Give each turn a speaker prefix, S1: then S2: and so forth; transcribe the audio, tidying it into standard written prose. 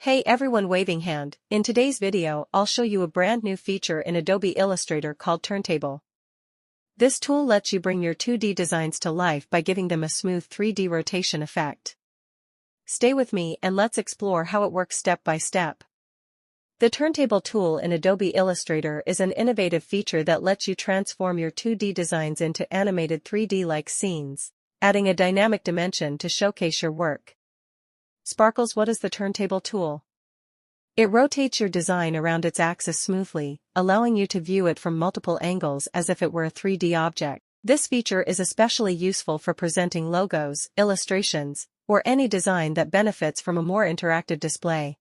S1: Hey everyone, waving hand. In today's video, I'll show you a brand new feature in Adobe Illustrator called Turntable. This tool lets you bring your 2D designs to life by giving them a smooth 3D rotation effect. Stay with me and let's explore how it works step by step. The Turntable tool in Adobe Illustrator is an innovative feature that lets you transform your 2D designs into animated 3D-like scenes, adding a dynamic dimension to showcase your work. Sparkles, what is the Turntable tool? It rotates your design around its axis smoothly, allowing you to view it from multiple angles as if it were a 3D object. This feature is especially useful for presenting logos, illustrations, or any design that benefits from a more interactive display.